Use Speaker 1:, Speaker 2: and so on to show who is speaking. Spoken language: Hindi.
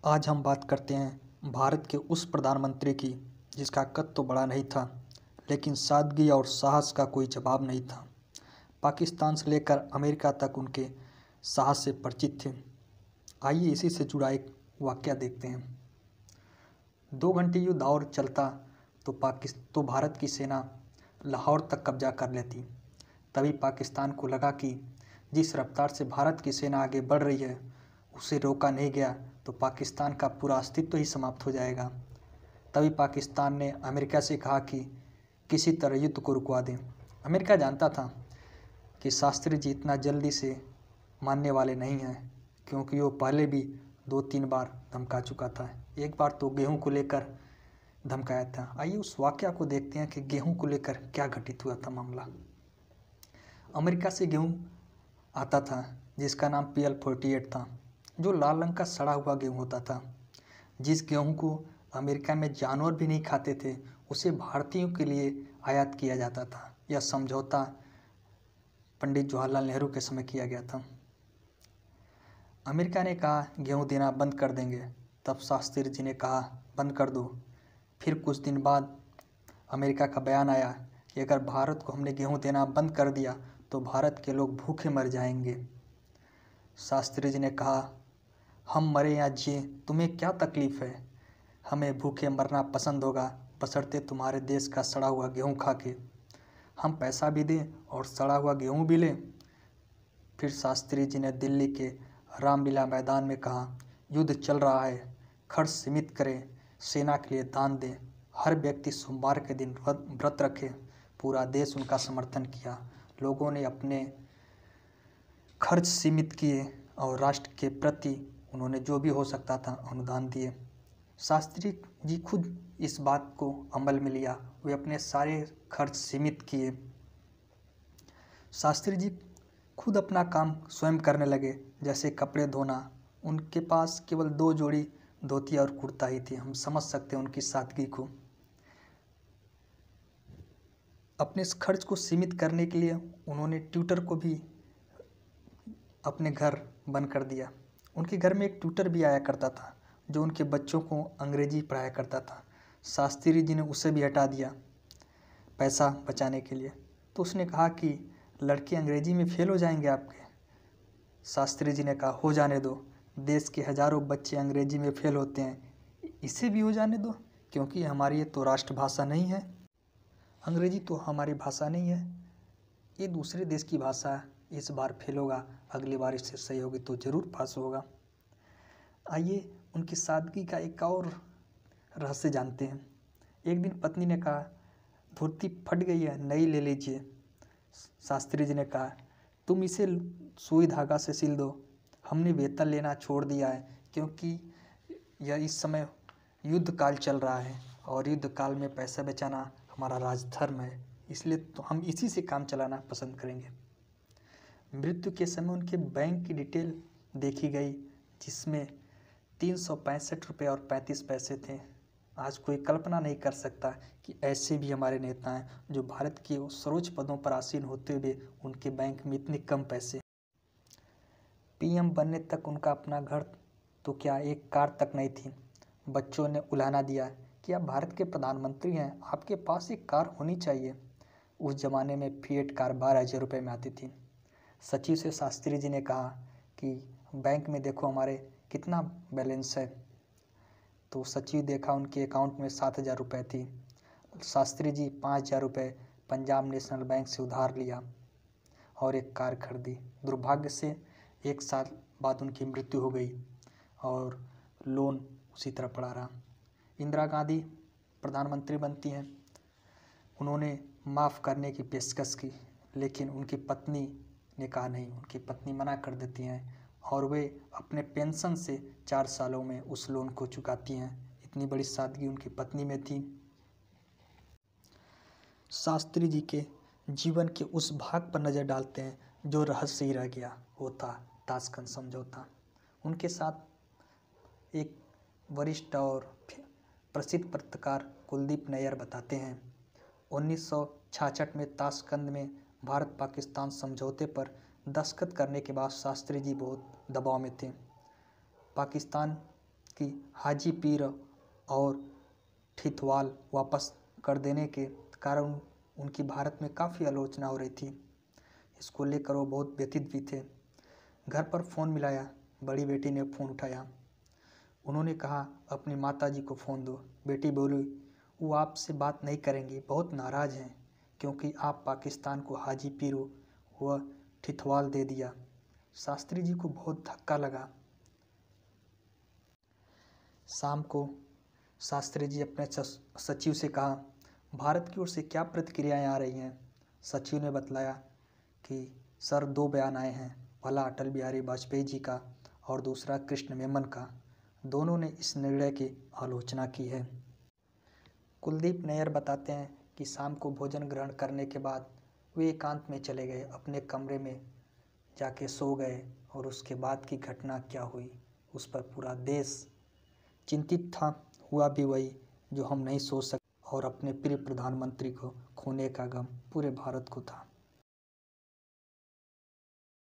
Speaker 1: आज हम बात करते हैं भारत के उस प्रधानमंत्री की जिसका कद तो बड़ा नहीं था, लेकिन सादगी और साहस का कोई जवाब नहीं था। पाकिस्तान से लेकर अमेरिका तक उनके साहस से परिचित थे। आइए इसी से जुड़ा एक वाकया देखते हैं। 2 घंटे युद्ध और चलता तो भारत की सेना लाहौर तक कब्जा कर लेती। तभी पाकिस्तान को लगा कि जिस रफ्तार से भारत की सेना आगे बढ़ रही है उसे रोका नहीं गया तो पाकिस्तान का पूरा अस्तित्व ही समाप्त हो जाएगा। तभी पाकिस्तान ने अमेरिका से कहा कि किसी तरह युद्ध को रुकवा दें। अमेरिका जानता था कि शास्त्री जी इतना जल्दी से मानने वाले नहीं हैं, क्योंकि वो पहले भी 2-3 बार धमका चुका था। एक बार तो गेहूं को लेकर धमकाया था। आइए उस वाकया को देखते हैं कि गेहूं को लेकर क्या घटित हुआ था मामला। अमेरिका से गेहूं आता था जिसका नाम PL-48 था, जो लाल रंग का सड़ा हुआ गेहूं होता था। जिस गेहूं को अमेरिका में जानवर भी नहीं खाते थे उसे भारतीयों के लिए आयात किया जाता था। यह समझौता पंडित जवाहरलाल नेहरू के समय किया गया था। अमेरिका ने कहा गेहूं देना बंद कर देंगे, तब शास्त्री जी ने कहा बंद कर दो। फिर कुछ दिन बाद अमेरिका का बयान आया कि अगर भारत को हमने गेहूं देना बंद कर दिया तो भारत के लोग भूखे मर जाएंगे। शास्त्री जी ने कहा हम मरे या जिए तुम्हें क्या तकलीफ़ है, हमें भूखे मरना पसंद होगा बशर्ते तुम्हारे देश का सड़ा हुआ गेहूं खा के। हम पैसा भी दें और सड़ा हुआ गेहूं भी लें। फिर शास्त्री जी ने दिल्ली के रामलीला मैदान में कहा युद्ध चल रहा है, खर्च सीमित करें, सेना के लिए दान दें, हर व्यक्ति सोमवार के दिन व्रत रखे। पूरा देश उनका समर्थन किया। लोगों ने अपने खर्च सीमित किए और राष्ट्र के प्रति उन्होंने जो भी हो सकता था अनुदान दिए। शास्त्री जी खुद इस बात को अमल में लिया। वे अपने सारे खर्च सीमित किए। शास्त्री जी खुद अपना काम स्वयं करने लगे, जैसे कपड़े धोना। उनके पास केवल 2 जोड़ी धोती और कुर्ता ही थी। हम समझ सकते हैं उनकी सादगी को। अपने इस खर्च को सीमित करने के लिए उन्होंने ट्यूटर को भी अपने घर बंद कर दिया। उनके घर में एक ट्यूटर भी आया करता था जो उनके बच्चों को अंग्रेजी पढ़ाया करता था। शास्त्री जी ने उसे भी हटा दिया पैसा बचाने के लिए। तो उसने कहा कि लड़के अंग्रेजी में फेल हो जाएंगे आपके। शास्त्री जी ने कहा हो जाने दो, देश के हज़ारों बच्चे अंग्रेजी में फेल होते हैं, इसे भी हो जाने दो, क्योंकि हमारी ये तो राष्ट्रभाषा नहीं है। अंग्रेजी तो हमारी भाषा नहीं है, ये दूसरे देश की भाषा है। इस बार फेल होगा, अगली बार इससे सही होगी तो ज़रूर पास होगा। आइए उनकी सादगी का एक और रहस्य जानते हैं। एक दिन पत्नी ने कहा धोती फट गई है, नई ले लीजिए। शास्त्री जी ने कहा तुम इसे सुई धागा से सिल दो। हमने वेतन लेना छोड़ दिया है, क्योंकि यह इस समय युद्ध काल चल रहा है और युद्ध काल में पैसा बचाना हमारा राजधर्म है, इसलिए तो हम इसी से काम चलाना पसंद करेंगे। मृत्यु के समय उनके बैंक की डिटेल देखी गई, जिसमें 365 रुपये और 35 पैसे थे। आज कोई कल्पना नहीं कर सकता कि ऐसे भी हमारे नेता हैं जो भारत के सर्वोच्च पदों पर आसीन होते हुए उनके बैंक में इतने कम पैसे। PM बनने तक उनका अपना घर तो क्या एक कार तक नहीं थी। बच्चों ने उलाहना दिया कि आप भारत के प्रधानमंत्री हैं, आपके पास एक कार होनी चाहिए। उस ज़माने में फिएट कार 12,000 रुपये में आती थी। सचिव से शास्त्री जी ने कहा कि बैंक में देखो हमारे कितना बैलेंस है। तो सचिव देखा उनके अकाउंट में 7,000 रुपये थी। शास्त्री जी 5,000 रुपये पंजाब नेशनल बैंक से उधार लिया और एक कार खरीदी। दुर्भाग्य से 1 साल बाद उनकी मृत्यु हो गई और लोन उसी तरह पड़ा रहा। इंदिरा गांधी प्रधानमंत्री बनती हैं। उन्होंने माफ़ करने की पेशकश की, लेकिन उनकी पत्नी ने कहा नहीं। उनकी पत्नी मना कर देती हैं और वे अपने पेंशन से 4 सालों में उस लोन को चुकाती हैं। इतनी बड़ी सादगी उनकी पत्नी में थी। शास्त्री जी के जीवन के उस भाग पर नज़र डालते हैं जो रहस्य ही रह गया, वो था ताशकंद समझौता। उनके साथ एक वरिष्ठ और प्रसिद्ध पत्रकार कुलदीप नैयर बताते हैं 1966 में ताशकंद में भारत पाकिस्तान समझौते पर दस्तखत करने के बाद शास्त्री जी बहुत दबाव में थे। पाकिस्तान कि हाजी पीर और ठिठवाल वापस कर देने के कारण उनकी भारत में काफ़ी आलोचना हो रही थी। इसको लेकर वो बहुत व्यथित भी थे। घर पर फ़ोन मिलाया, बड़ी बेटी ने फ़ोन उठाया। उन्होंने कहा अपनी माताजी को फ़ोन दो। बेटी बोली वो आपसे बात नहीं करेंगी, बहुत नाराज़ हैं क्योंकि आप पाकिस्तान को हाजी पीर व ठिठवाल दे दिया। शास्त्री जी को बहुत धक्का लगा। शाम को शास्त्री जी अपने सचिव से कहा भारत की ओर से क्या प्रतिक्रियाएं आ रही हैं। सचिव ने बतलाया कि सर 2 बयान आए हैं, पहला अटल बिहारी वाजपेयी जी का और दूसरा कृष्ण मेमन का। दोनों ने इस निर्णय की आलोचना की है। कुलदीप नैयर बताते हैं कि शाम को भोजन ग्रहण करने के बाद वे एकांत में चले गए, अपने कमरे में जाके सो गए और उसके बाद की घटना क्या हुई उस पर पूरा देश चिंतित था। हुआ भी वही जो हम नहीं सोच सकते और अपने प्रिय प्रधानमंत्री को खोने का गम पूरे भारत को था।